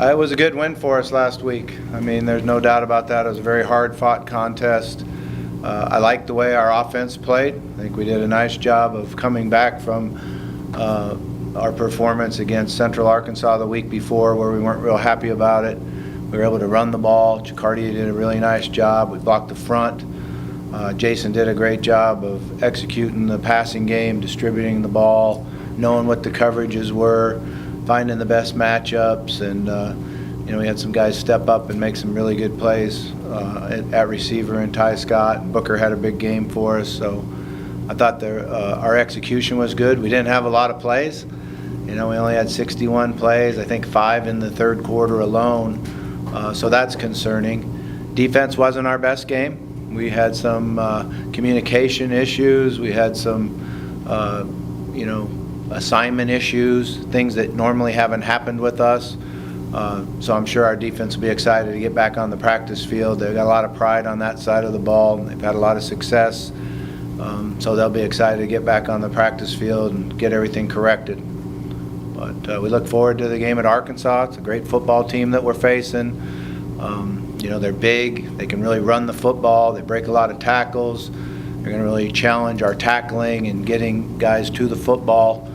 It was a good win for us last week. I mean, there's no doubt about that. It was a very hard-fought contest. I liked the way our offense played. I think we did a nice job of coming back from our performance against Central Arkansas the week before, where we weren't real happy about it. We were able to run the ball. Jacardia did a really nice job. We blocked the front. Jason did a great job of executing the passing game, distributing the ball, knowing what the coverages were, finding the best matchups, and we had some guys step up and make some really good plays at receiver, and Ty Scott and Booker had a big game for us. So I thought our execution was good. We didn't have a lot of plays. We only had 61 plays, I think 5 in the third quarter alone. So that's concerning. Defense wasn't our best game. We had some communication issues. We had some, assignment issues, things that normally haven't happened with us. So I'm sure our defense will be excited to get back on the practice field. They've got a lot of pride on that side of the ball. They've had a lot of success. So they'll be excited to get back on the practice field and get everything corrected. But we look forward to the game at Arkansas. It's a great football team that we're facing. They're big. They can really run the football. They break a lot of tackles. They're going to really challenge our tackling and getting guys to the football.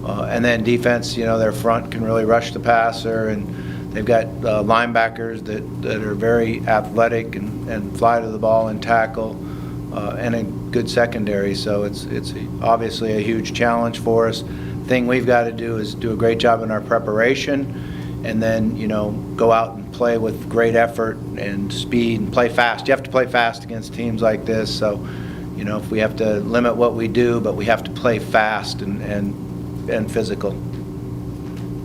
And then defense, their front can really rush the passer, and they've got linebackers that are very athletic and fly to the ball and tackle, and a good secondary. So it's obviously a huge challenge for us. The thing we've got to do is do a great job in our preparation, and then go out and play with great effort and speed and play fast. You have to play fast against teams like this. So if we have to limit what we do, but we have to play fast and physical.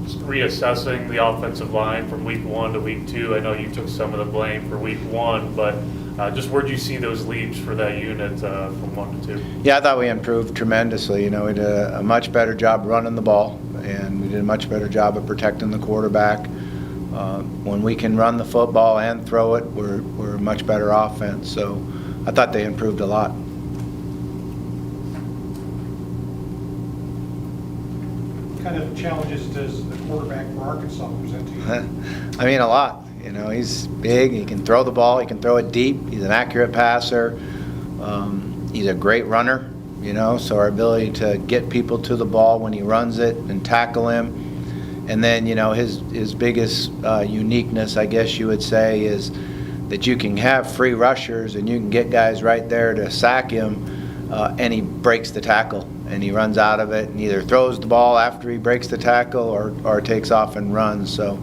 Just reassessing the offensive line from week 1 to week 2. I know you took some of the blame for week 1, but just where'd you see those leaps for that unit from 1 to 2? Yeah, I thought we improved tremendously. We did a much better job running the ball, and we did a much better job of protecting the quarterback. When we can run the football and throw it, we're a much better offense. So I thought they improved a lot. What kind of challenges does the quarterback for Arkansas present to you? I mean, a lot. He's big. He can throw the ball. He can throw it deep. He's an accurate passer. He's a great runner. So our ability to get people to the ball when he runs it and tackle him. And then, his biggest uniqueness, I guess you would say, is that you can have free rushers and you can get guys right there to sack him, and he breaks the tackle. And he runs out of it and either throws the ball after he breaks the tackle or takes off and runs. So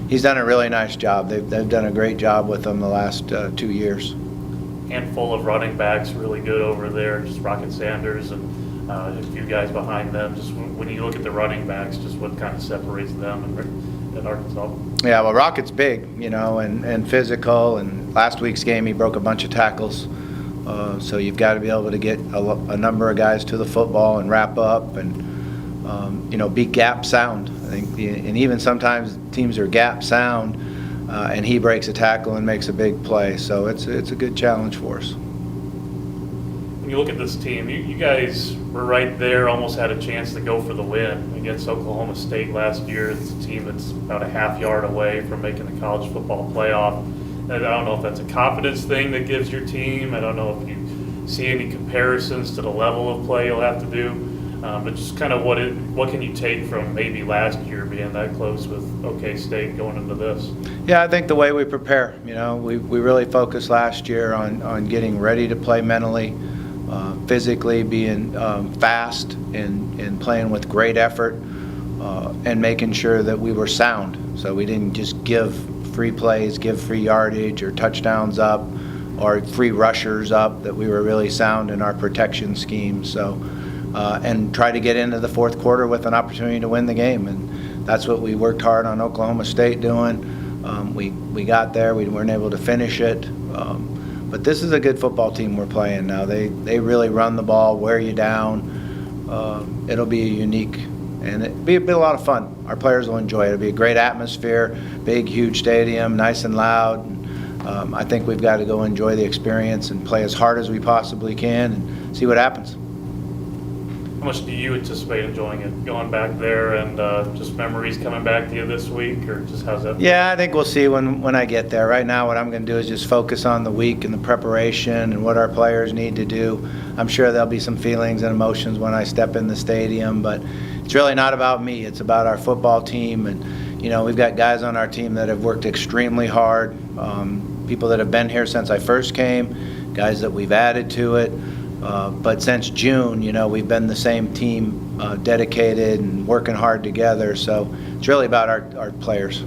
he's done a really nice job. They've done a great job with him the last 2 years. Handful of running backs really good over there, just Rocket Sanders and a few guys behind them. Just when you look at the running backs, just what kind of separates them in Arkansas? Yeah, well, Rocket's big, and physical. And last week's game, he broke a bunch of tackles. So you've got to be able to get a number of guys to the football and wrap up and, be gap sound. I think, and even sometimes teams are gap sound, and he breaks a tackle and makes a big play. So it's a good challenge for us. When you look at this team, you guys were right there, almost had a chance to go for the win against Oklahoma State last year. It's a team that's about a half yard away from making the college football playoff. I don't know if that's a confidence thing that gives your team. I don't know if you see any comparisons to the level of play you'll have to do. But just kind of what can you take from maybe last year being that close with OK State going into this? Yeah, I think the way we prepare. We really focused last year on getting ready to play mentally, physically, being fast and playing with great effort, and making sure that we were sound. So we didn't just give free plays, give free yardage or touchdowns up or free rushers up, that we were really sound in our protection scheme. So, and try to get into the fourth quarter with an opportunity to win the game. And that's what we worked hard on Oklahoma State doing. We got there, we weren't able to finish it. But this is a good football team we're playing now. They really run the ball, wear you down. It'll be unique. And it'll be a lot of fun. Our players will enjoy it. It'll be a great atmosphere, big, huge stadium, nice and loud. I think we've got to go enjoy the experience and play as hard as we possibly can and see what happens. How much do you anticipate enjoying it, going back there, and just memories coming back to you this week, or just how's that? Yeah, I think we'll see when I get there. Right now, what I'm going to do is just focus on the week and the preparation and what our players need to do. I'm sure there'll be some feelings and emotions when I step in the stadium, but it's really not about me. It's about our football team, and we've got guys on our team that have worked extremely hard, people that have been here since I first came, guys that we've added to it. But since June, we've been the same team, dedicated and working hard together. So it's really about our players.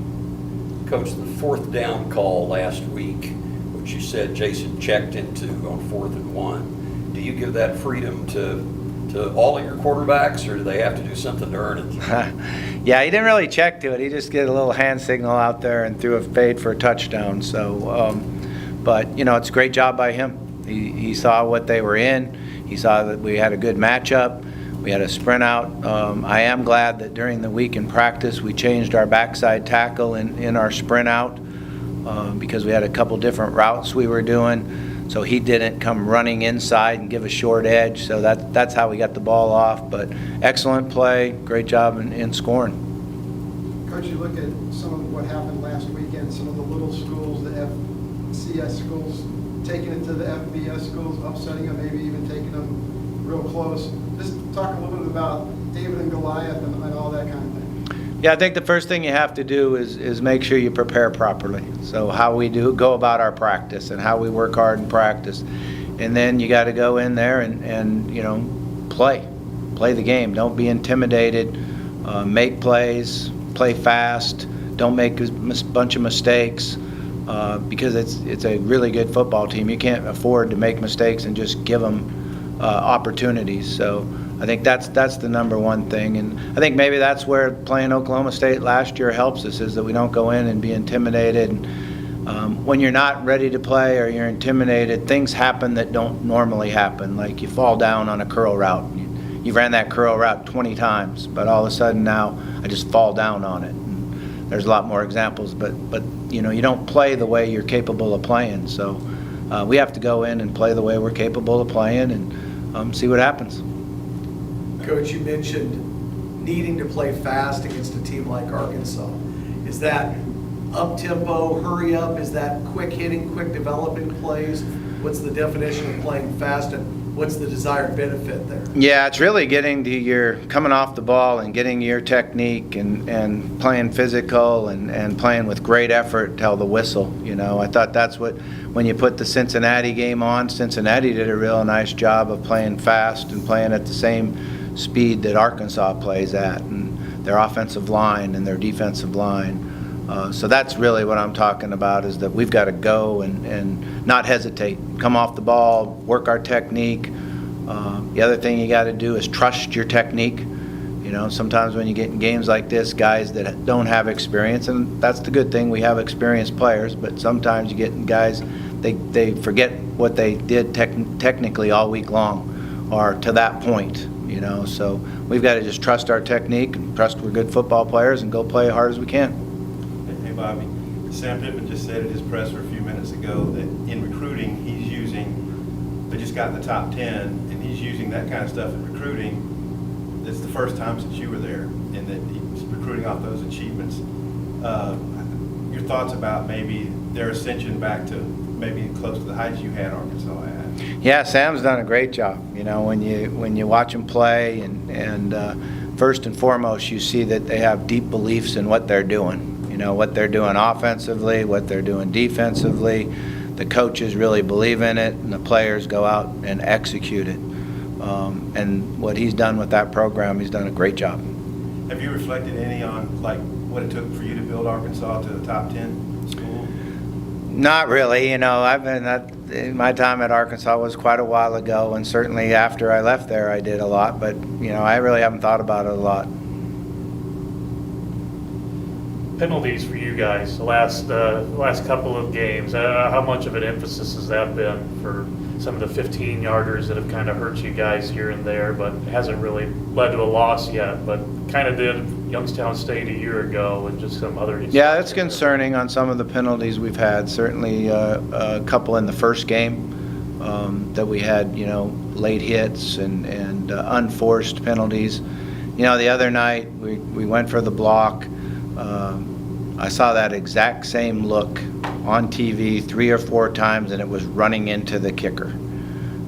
Coach, the fourth down call last week, which you said Jason checked into on 4th and 1, do you give that freedom to all of your quarterbacks, or do they have to do something to earn it? Yeah, he didn't really check to it. He just did a little hand signal out there and threw a fade for a touchdown. So, but it's a great job by him. He saw what they were in. He saw that we had a good matchup. We had a sprint out. I am glad that during the week in practice we changed our backside tackle in our sprint out because we had a couple different routes we were doing. So he didn't come running inside and give a short edge. So that's how we got the ball off. But excellent play, great job in scoring. Coach, you look at some of what happened last weekend, some of the little schools, the FCS schools, taking it to the FBS schools, upsetting them, maybe even taking them real close. Just talk a little bit about David and Goliath and all that kind of thing. Yeah, I think the first thing you have to do is make sure you prepare properly. So how we go about our practice and how we work hard in practice. And then you got to go in there and play the game. Don't be intimidated. Make plays, play fast. Don't make a bunch of mistakes. Because it's a really good football team. You can't afford to make mistakes and just give them opportunities. So I think that's the number one thing. And I think maybe that's where playing Oklahoma State last year helps us, is that we don't go in and be intimidated. And when you're not ready to play or you're intimidated, things happen that don't normally happen. Like you fall down on a curl route. You ran that curl route 20 times, but all of a sudden now I just fall down on it. There's a lot more examples, but you don't play the way you're capable of playing. So we have to go in and play the way we're capable of playing and see what happens. Coach, you mentioned needing to play fast against a team like Arkansas. Is that up-tempo, hurry up? Is that quick hitting, quick developing plays? What's the definition of playing fast, and what's the desired benefit there? Yeah, it's really getting to your coming off the ball and getting your technique and playing physical and playing with great effort till the whistle. I thought that's what, when you put the Cincinnati game on, Cincinnati did a real nice job of playing fast and playing at the same speed that Arkansas plays at, and their offensive line and their defensive line. So that's really what I'm talking about, is that we've got to go and not hesitate. Come off the ball, work our technique. The other thing you got to do is trust your technique. Sometimes when you get in games like this, guys that don't have experience, and that's the good thing, we have experienced players, but sometimes you get in guys, they forget what they did technically all week long, or to that point. So we've got to just trust our technique and trust we're good football players and go play as hard as we can. Hey, Bobby, Sam Pittman just said at his presser a few minutes ago that in recruiting they just got in the top 10, and he's using that kind of stuff in recruiting. It's the first time since you were there, and that he's recruiting off those achievements. Your thoughts about maybe their ascension back to maybe close to the heights you had Arkansas at? Yeah, Sam's done a great job. When you watch him play, and first and foremost, you see that they have deep beliefs in what they're doing. What they're doing offensively, what they're doing defensively. The coaches really believe in it, and the players go out and execute it. And what he's done with that program, he's done a great job. Have you reflected any on what it took for you to build Arkansas to the top 10 school? Not really. I've been my time at Arkansas was quite a while ago, and certainly after I left there, I did a lot. But I really haven't thought about it a lot. Penalties for you guys, the last couple of games. How much of an emphasis has that been for some of the 15-yarders that have kind of hurt you guys here and there, but hasn't really led to a loss yet, but kind of did Youngstown State a year ago and just some other. Yeah, that's concerning on some of the penalties we've had. Certainly a couple in the first game. that we had, late hits and unforced penalties. The other night, we went for the block. I saw that exact same look on TV 3 or 4 times, and it was running into the kicker.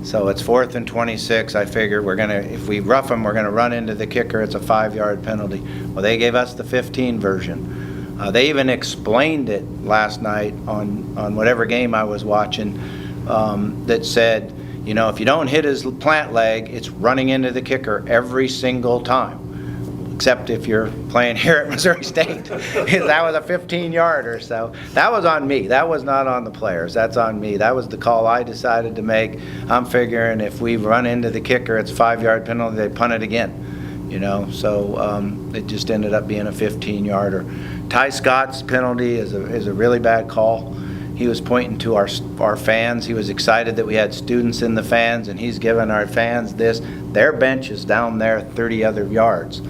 So it's 4th and 26. I figure if we rough them, we're gonna run into the kicker. It's a 5-yard penalty. Well, they gave us the 15 version. They even explained it last night on whatever game I was watching, that said, if you don't hit his plant leg, it's running into the kicker every single time. Except if you're playing here at Missouri State. That was a 15-yarder, so that was on me. That was not on the players. That's on me. That was the call I decided to make. I'm figuring if we run into the kicker, it's a 5-yard penalty, they punt it again. So it just ended up being a 15-yarder. Ty Scott's penalty is a really bad call. He was pointing to our fans. He was excited that we had students in the fans, and he's giving our fans this. Their bench is down there 30 other yards.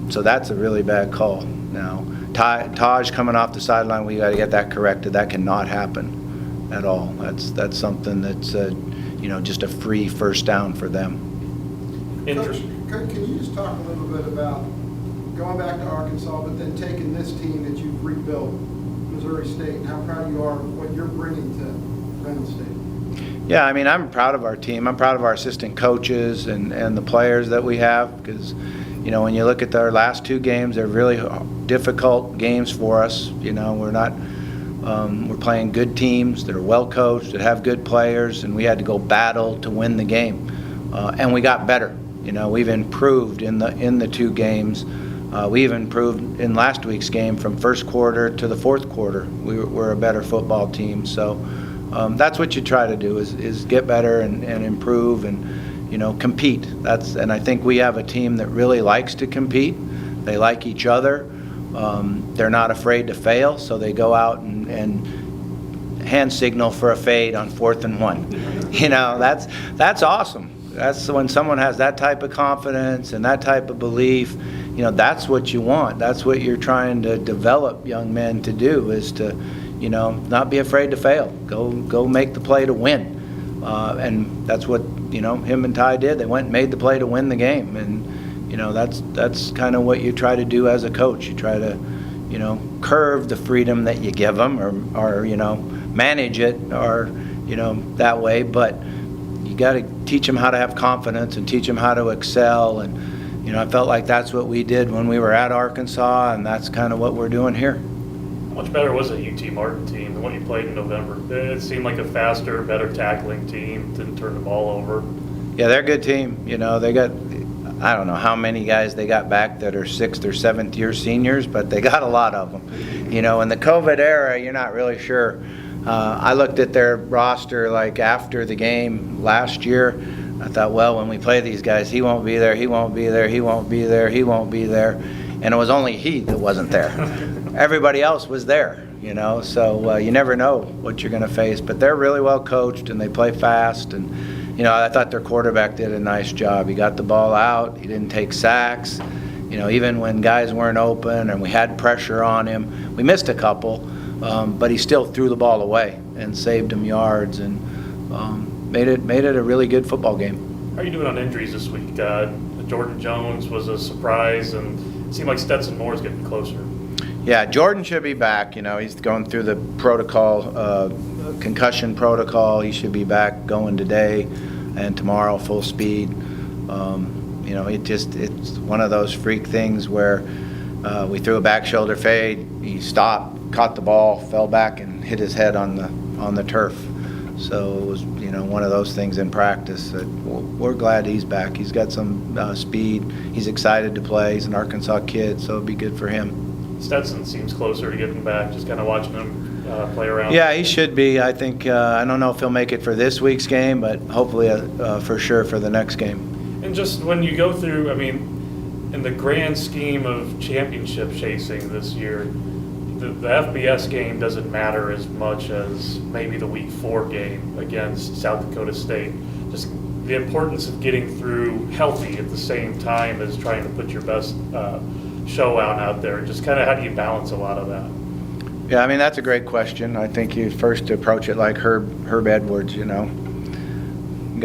So that's a really bad call. Now, Taj coming off the sideline, we got to get that corrected. That cannot happen at all. That's something that's just a free first down for them. Coach, can you just talk a little bit about going back to Arkansas, but then taking this team that you've rebuilt, Missouri State, and how proud you are of what you're bringing to Penn State? Yeah, I'm proud of our team. I'm proud of our assistant coaches and the players that we have, because when you look at our last 2 games, they're really difficult games for us. We're playing good teams that are well coached, that have good players, and we had to go battle to win the game. And we got better. We've improved in the 2 games. We've improved in last week's game from first quarter to the fourth quarter. We're a better football team. So that's what you try to do is get better and improve and compete. And I think we have a team that really likes to compete. They like each other. They're not afraid to fail, so they go out and hand signal for a fade on 4th and 1. That's awesome. That's when someone has that type of confidence and that type of belief. That's what you want. That's what you're trying to develop young men to do, is to, not be afraid to fail. Go make the play to win. And that's what, him and Ty did. They went and made the play to win the game. And, that's kind of what you try to do as a coach. You try to, curve the freedom that you give them or manage it or, that way. But you got to teach them how to have confidence and teach them how to excel. And, I felt like that's what we did when we were at Arkansas, and that's kind of what we're doing here. How much better was the UT Martin team than what you played in November? It seemed like a faster, better tackling team, didn't turn the ball over. Yeah, they're a good team. They got, I don't know how many guys they got back that are 6th or 7th year seniors, but they got a lot of them. In the COVID era, you're not really sure. I looked at their roster like after the game last year. I thought, well, when we play these guys, he won't be there, he won't be there, he won't be there, he won't be there. And it was only he that wasn't there. Everybody else was there, so you never know what you're going to face. But they're really well coached, and they play fast. And, I thought their quarterback did a nice job. He got the ball out. He didn't take sacks. Even when guys weren't open and we had pressure on him, we missed a couple, but he still threw the ball away and saved him yards and made it a really good football game. How are you doing on injuries this week? Jordan Jones was a surprise, and it seemed like Stetson Moore is getting closer. Yeah, Jordan should be back. He's going through the protocol, concussion protocol. He should be back going today and tomorrow full speed. It's one of those freak things where we threw a back shoulder fade. He stopped, caught the ball, fell back, and hit his head on the turf. So it was, one of those things in practice. We're glad he's back. He's got some speed. He's excited to play. He's an Arkansas kid, so it'd be good for him. Stetson seems closer to getting back, just kind of watching him play around. Yeah, he should be. I think, I don't know if he'll make it for this week's game, but hopefully for sure for the next game. And just when you go through, in the grand scheme of championship chasing this year, the FBS game doesn't matter as much as maybe the Week 4 game against South Dakota State. Just the importance of getting through healthy at the same time as trying to put your best show out there. Just kind of how do you balance a lot of that? Yeah, that's a great question. I think you first approach it like Herb Edwards,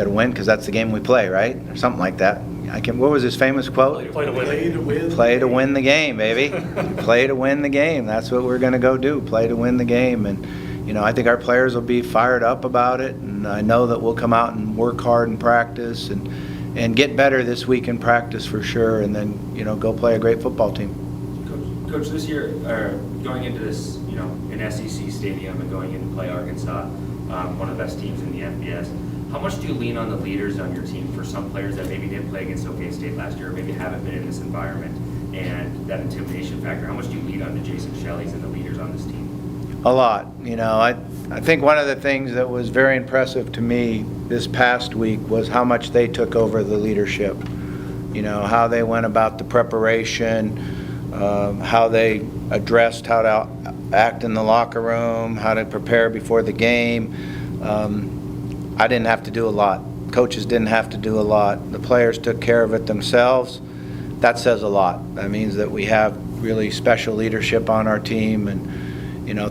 got to win because that's the game we play, right? Or something like that. What was his famous quote? Play to win. Play to win. Play to win the game, baby. Play to win the game. That's what we're going to go do, play to win the game. And, I think our players will be fired up about it, and I know that we'll come out and work hard in practice and get better this week in practice for sure, and then, go play a great football team. Coach, this year, going into this, in SEC Stadium and going in to play Arkansas, one of the best teams in the FBS, how much do you lean on the leaders on your team for some players that maybe didn't play against OK State last year, or maybe haven't been in this environment, and that intimidation factor? How much do you lean on the Jason Shelleys and the leaders on this team? A lot. I think one of the things that was very impressive to me this past week was how much they took over the leadership. How they went about the preparation, how they addressed how to act in the locker room, how to prepare before the game. I didn't have to do a lot. Coaches didn't have to do a lot. The players took care of it themselves. That says a lot. That means that we have really special leadership on our team. And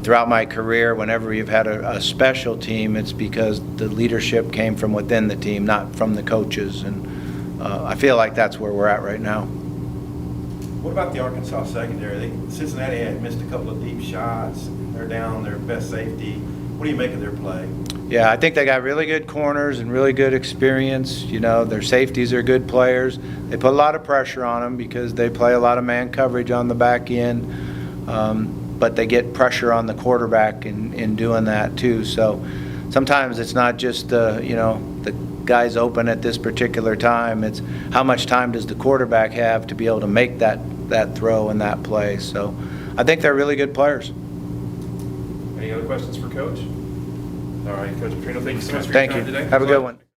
throughout my career, whenever you've had a special team, it's because the leadership came from within the team, not from the coaches. And I feel like that's where we're at right now. What about the Arkansas secondary? Cincinnati had missed a couple of deep shots. They're down their best safety. What do you make of their play? Yeah, I think they got really good corners and really good experience. Their safeties are good players. They put a lot of pressure on them because they play a lot of man coverage on the back end. But they get pressure on the quarterback in doing that too. So sometimes it's not just the guy's open at this particular time. It's how much time does the quarterback have to be able to make that throw and that play. So I think they're really good players. Any other questions for Coach? All right, Coach Petrino, thank you so much for your Thank time you. today. Have a good one.